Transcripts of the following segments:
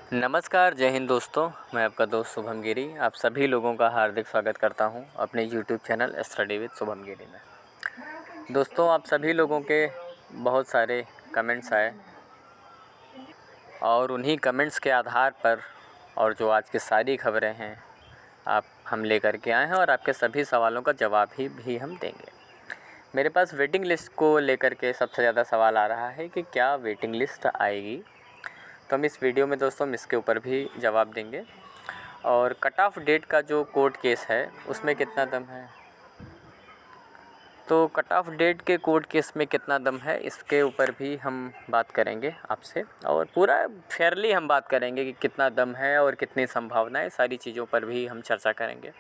नमस्कार, जय हिंद दोस्तों। मैं आपका दोस्त शुभम गिरी आप सभी लोगों का हार्दिक स्वागत करता हूं अपने YouTube channel study with Shubham Giri में। दोस्तों, आप सभी लोगों के बहुत सारे कमेंट्स आए और उन्हीं कमेंट्स के आधार पर और जो आज की सारी खबरें हैं आप हम लेकर के आए हैं और आपके सभी सवालों का जवाब भी हम देंगे। मेरे पास वेटिंग लिस्ट को लेकर के सबसे ज़्यादा सवाल आ रहा है कि क्या वेटिंग लिस्ट आएगी, तो हम इस वीडियो में दोस्तों इसके ऊपर भी जवाब देंगे। और कट ऑफ डेट का जो कोर्ट केस है उसमें कितना दम है, तो कट ऑफ डेट के कोर्ट केस में कितना दम है इसके ऊपर भी हम बात करेंगे आपसे, और पूरा फेयरली हम बात करेंगे कि कितना दम है और कितनी संभावनाएं, सारी चीज़ों पर भी हम चर्चा करेंगे।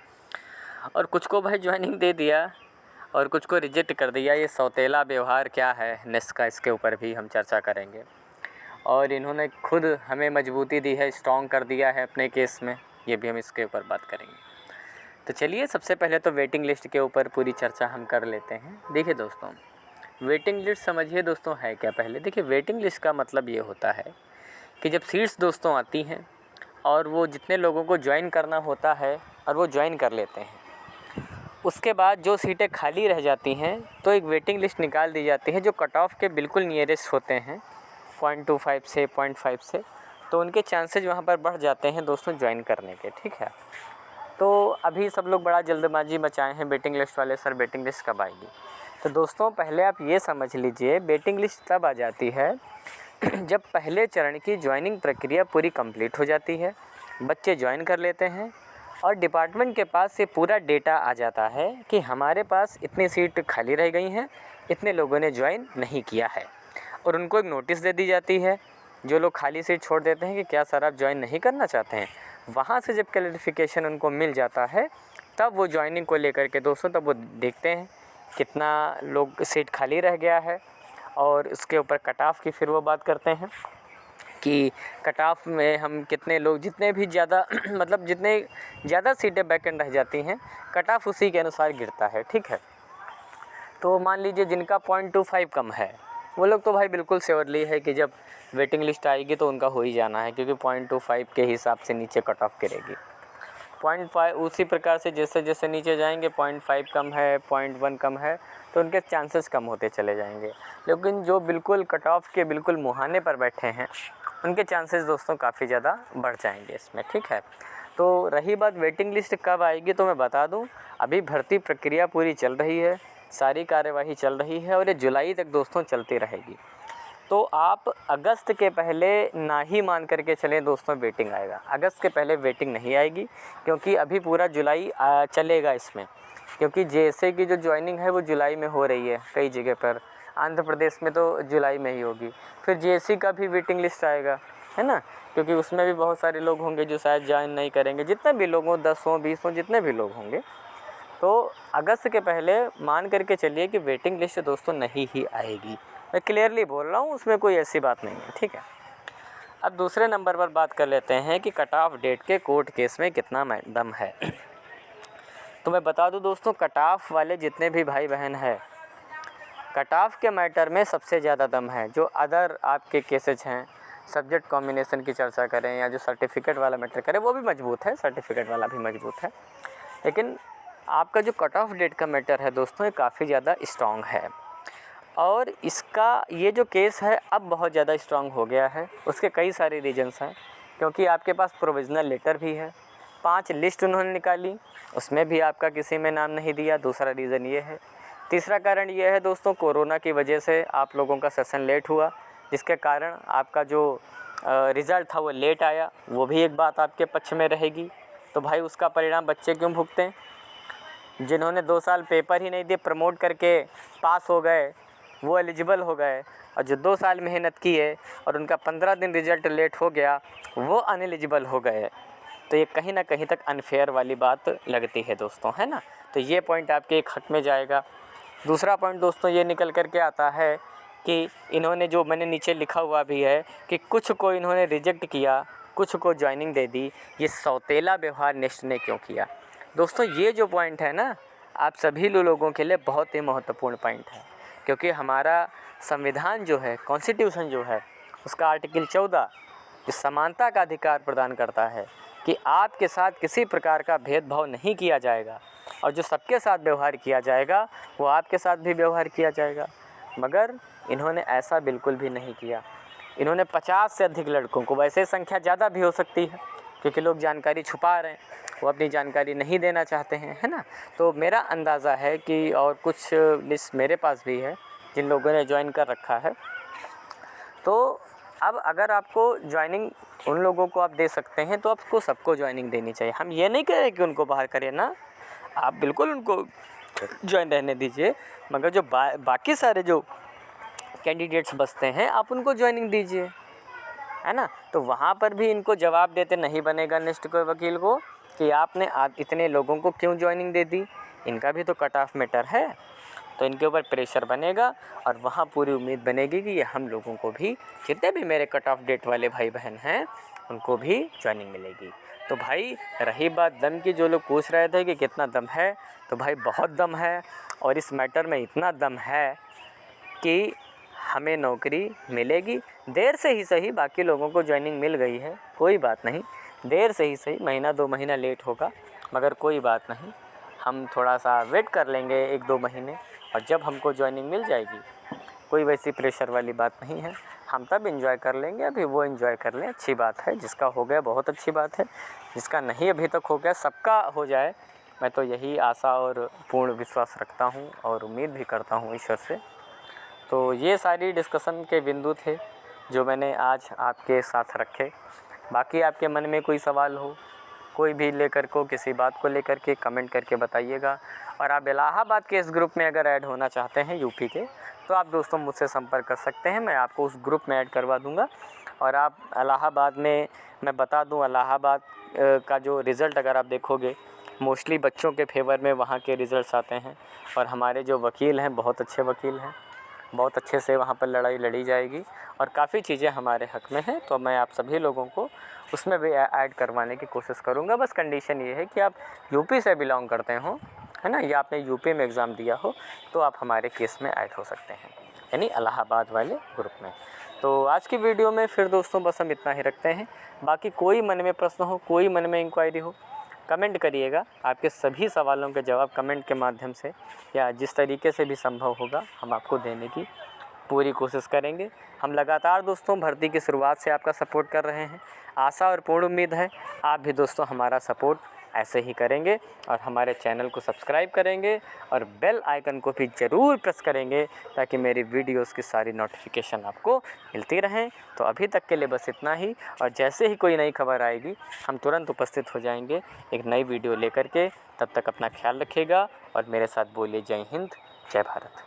और कुछ को भाई ज्वाइनिंग दे दिया और कुछ को रिजेक्ट कर दिया, ये सौतेला व्यवहार क्या है नेस का, इसके ऊपर भी हम चर्चा करेंगे। और इन्होंने खुद हमें मजबूती दी है, स्ट्रॉन्ग कर दिया है अपने केस में, ये भी हम इसके ऊपर बात करेंगे। तो चलिए सबसे पहले तो वेटिंग लिस्ट के ऊपर पूरी चर्चा हम कर लेते हैं। देखिए दोस्तों, वेटिंग लिस्ट समझिए दोस्तों है क्या। पहले देखिए, वेटिंग लिस्ट का मतलब ये होता है कि जब सीट्स दोस्तों आती हैं और वो जितने लोगों को ज्वाइन करना होता है और वो ज्वाइन कर लेते हैं, उसके बाद जो सीटें खाली रह जाती हैं तो एक वेटिंग लिस्ट निकाल दी जाती है जो कट ऑफ के बिल्कुल नियरेस्ट होते हैं 0.25 से 0.5 से, तो उनके चांसेज वहाँ पर बढ़ जाते हैं दोस्तों ज्वाइन करने के। ठीक है, तो अभी सब लोग बड़ा जल्दबाजी मचाए हैं वेटिंग लिस्ट वाले, सर वेटिंग लिस्ट कब आएगी। तो दोस्तों पहले आप ये समझ लीजिए, वेटिंग लिस्ट तब आ जाती है जब पहले चरण की ज्वाइनिंग प्रक्रिया पूरी कंप्लीट हो जाती है, बच्चे ज्वाइन कर लेते हैं और डिपार्टमेंट के पास ये पूरा डेटा आ जाता है कि हमारे पास इतनी सीट खाली रह गई हैं, इतने लोगों ने ज्वाइन नहीं किया है, और उनको एक नोटिस दे दी जाती है। जो लोग खाली सीट छोड़ देते हैं कि क्या सर आप ज्वाइन नहीं करना चाहते हैं, वहाँ से जब क्लैरिफिकेशन उनको मिल जाता है तब वो ज्वाइनिंग को लेकर के दोस्तों तब वो देखते हैं कितना लोग सीट खाली रह गया है, और उसके ऊपर कट ऑफ की फिर वो बात करते हैं कि कट ऑफ में हम कितने लोग, जितने भी ज़्यादा मतलब जितने ज़्यादा सीटें वैकेंट रह जाती हैं कट ऑफ उसी के अनुसार गिरता है। ठीक है, तो मान लीजिए जिनका 0.25 कम है वो लोग तो भाई बिल्कुल श्योरली है कि जब वेटिंग लिस्ट आएगी तो उनका हो ही जाना है, क्योंकि 0.25 के हिसाब से नीचे कट ऑफ गिरेगी। 0.5 उसी प्रकार से जैसे जैसे नीचे जाएंगे 0.5 कम है, 0.1 कम है, तो उनके चांसेस कम होते चले जाएंगे। लेकिन जो बिल्कुल कट ऑफ के बिल्कुल मुहाने पर बैठे हैं उनके चांसेस दोस्तों काफ़ी ज़्यादा बढ़ जाएंगे इसमें। ठीक है, तो रही बात वेटिंग लिस्ट कब आएगी, तो मैं बता दूं अभी भर्ती प्रक्रिया पूरी चल रही है, सारी कार्यवाही चल रही है और ये जुलाई तक दोस्तों चलती रहेगी। तो आप अगस्त के पहले ना ही मान करके चलें दोस्तों वेटिंग आएगा, अगस्त के पहले वेटिंग नहीं आएगी, क्योंकि अभी पूरा जुलाई चलेगा इसमें। क्योंकि जैसे कि जो ज्वाइनिंग है वो जुलाई में हो रही है कई जगह पर, आंध्र प्रदेश में तो जुलाई में ही होगी। फिर जेएससी का भी वेटिंग लिस्ट आएगा, है ना, क्योंकि उसमें भी बहुत सारे लोग होंगे जो शायद ज्वाइन नहीं करेंगे, जितने भी लोग हों 10 हों 20 हों जितने भी लोग होंगे। तो अगस्त के पहले मान करके चलिए कि वेटिंग लिस्ट दोस्तों नहीं ही आएगी, मैं क्लियरली बोल रहा हूँ, उसमें कोई ऐसी बात नहीं है। ठीक है, अब दूसरे नंबर पर बात कर लेते हैं कि कट ऑफ डेट के कोर्ट केस में कितना दम है। तो मैं बता दूं दोस्तों, कट ऑफ वाले जितने भी भाई बहन हैं, कट ऑफ के मैटर में सबसे ज़्यादा दम है। जो अदर आपके केसेज हैं, सब्जेक्ट कॉम्बिनेशन की चर्चा करें या जो सर्टिफिकेट वाला मैटर करें, वो भी मजबूत है, सर्टिफिकेट वाला भी मजबूत है, लेकिन आपका जो कट ऑफ डेट का मैटर है दोस्तों ये काफ़ी ज़्यादा स्ट्रॉन्ग है। और इसका ये जो केस है अब बहुत ज़्यादा स्ट्रॉन्ग हो गया है। उसके कई सारे रीजंस हैं, क्योंकि आपके पास प्रोविज़नल लेटर भी है, 5 लिस्ट उन्होंने निकाली, उसमें भी आपका किसी में नाम नहीं दिया। दूसरा रीज़न ये है। तीसरा कारण ये है दोस्तों, कोरोना की वजह से आप लोगों का सेशन लेट हुआ, जिसके कारण आपका जो रिज़ल्ट था वो लेट आया, वो भी एक बात आपके पक्ष में रहेगी। तो भाई उसका परिणाम बच्चे क्यों भुगतें? जिन्होंने 2 साल पेपर ही नहीं दिए, प्रमोट करके पास हो गए, वो एलिजिबल हो गए, और जो 2 साल मेहनत की है और उनका 15 दिन रिज़ल्ट लेट हो गया वो अनएलिजिबल हो गए। तो ये कहीं ना कहीं तक अनफेयर वाली बात लगती है दोस्तों, है ना। तो ये पॉइंट आपके एक हक में जाएगा। दूसरा पॉइंट दोस्तों ये निकल कर के आता है कि इन्होंने, जो मैंने नीचे लिखा हुआ भी है कि कुछ को इन्होंने रिजेक्ट किया, कुछ को ज्वाइनिंग दे दी, ये सौतेला व्यवहार नेक्स्ट ने क्यों किया। दोस्तों ये जो पॉइंट है ना, आप सभी लोगों के लिए बहुत ही महत्वपूर्ण पॉइंट है, क्योंकि हमारा संविधान जो है, कॉन्स्टिट्यूशन जो है, उसका आर्टिकल 14 जो समानता का अधिकार प्रदान करता है कि आपके साथ किसी प्रकार का भेदभाव नहीं किया जाएगा और जो सबके साथ व्यवहार किया जाएगा वो आपके साथ भी व्यवहार किया जाएगा। मगर इन्होंने ऐसा बिल्कुल भी नहीं किया। इन्होंने 50 से अधिक लड़कों को, वैसे संख्या ज़्यादा भी हो सकती है क्योंकि लोग जानकारी छुपा रहे हैं, वो अपनी जानकारी नहीं देना चाहते हैं, है ना। तो मेरा अंदाज़ा है कि और कुछ लिस्ट मेरे पास भी है जिन लोगों ने ज्वाइन कर रखा है। तो अब अगर आपको ज्वाइनिंग उन लोगों को आप दे सकते हैं तो आपको सबको ज्वाइनिंग देनी चाहिए। हम ये नहीं कह रहे कि उनको बाहर करें ना, आप बिल्कुल उनको ज्वाइन रहने दीजिए, मगर जो बाकी सारे जो कैंडिडेट्स बचते हैं आप उनको ज्वाइनिंग दीजिए, है ना। तो वहाँ पर भी इनको जवाब देते नहीं बनेगा नेक्स्ट कोई वकील को कि आपने इतने लोगों को क्यों ज्वाइनिंग दे दी। इनका भी तो कट ऑफ मैटर है, तो इनके ऊपर प्रेशर बनेगा और वहाँ पूरी उम्मीद बनेगी कि ये हम लोगों को भी, जितने भी मेरे कट ऑफ डेट वाले भाई बहन हैं, उनको भी ज्वाइनिंग मिलेगी। तो भाई रही बात दम की, जो लोग पूछ रहे थे कि कितना दम है, तो भाई बहुत दम है और इस मैटर में इतना दम है कि हमें नौकरी मिलेगी। देर से ही सही, बाकी लोगों को ज्वाइनिंग मिल गई है, कोई बात नहीं, देर से ही सही, महीना 2 महीना लेट होगा मगर कोई बात नहीं, हम थोड़ा सा वेट कर लेंगे 1-2 महीने और जब हमको ज्वाइनिंग मिल जाएगी, कोई वैसी प्रेशर वाली बात नहीं है, हम तब एंजॉय कर लेंगे। अभी वो एंजॉय कर लें, अच्छी बात है, जिसका हो गया बहुत अच्छी बात है, जिसका नहीं अभी तक हो गया सबका हो जाए, मैं तो यही आशा और पूर्ण विश्वास रखता हूँ और उम्मीद भी करता हूँ ईश्वर से। तो ये सारी डिस्कशन के बिंदु थे जो मैंने आज आपके साथ रखे। बाकी आपके मन में कोई सवाल हो, कोई भी लेकर को किसी बात को लेकर के कमेंट करके बताइएगा। और आप इलाहाबाद के इस ग्रुप में अगर ऐड होना चाहते हैं यूपी के, तो आप दोस्तों मुझसे संपर्क कर सकते हैं, मैं आपको उस ग्रुप में ऐड करवा दूंगा। और आप इलाहाबाद में, मैं बता दूं, इलाहाबाद का जो रिज़ल्ट अगर आप देखोगे मोस्टली बच्चों के फेवर में वहाँ के रिज़ल्ट्स आते हैं और हमारे जो वकील हैं बहुत अच्छे वकील हैं, बहुत अच्छे से वहाँ पर लड़ाई लड़ी जाएगी और काफ़ी चीज़ें हमारे हक़ में हैं। तो मैं आप सभी लोगों को उसमें भी ऐड करवाने की कोशिश करूँगा। बस कंडीशन ये है कि आप यूपी से बिलोंग करते हो, है ना, या आपने यूपी में एग्ज़ाम दिया हो, तो आप हमारे केस में ऐड हो सकते हैं, यानी इलाहाबाद वाले ग्रुप में। तो आज की वीडियो में फिर दोस्तों बस हम इतना ही रखते हैं। बाकी कोई मन में प्रश्न हो, कोई मन में इंक्वायरी हो, कमेंट करिएगा। आपके सभी सवालों के जवाब कमेंट के माध्यम से या जिस तरीके से भी संभव होगा हम आपको देने की पूरी कोशिश करेंगे। हम लगातार दोस्तों भर्ती की शुरुआत से आपका सपोर्ट कर रहे हैं। आशा और पूर्ण उम्मीद है आप भी दोस्तों हमारा सपोर्ट ऐसे ही करेंगे और हमारे चैनल को सब्सक्राइब करेंगे और बेल आइकन को भी ज़रूर प्रेस करेंगे ताकि मेरी वीडियोस की सारी नोटिफिकेशन आपको मिलती रहें। तो अभी तक के लिए बस इतना ही, और जैसे ही कोई नई खबर आएगी हम तुरंत उपस्थित हो जाएंगे एक नई वीडियो लेकर के। तब तक अपना ख्याल रखिएगा और मेरे साथ बोलिए जय हिंद, जय भारत।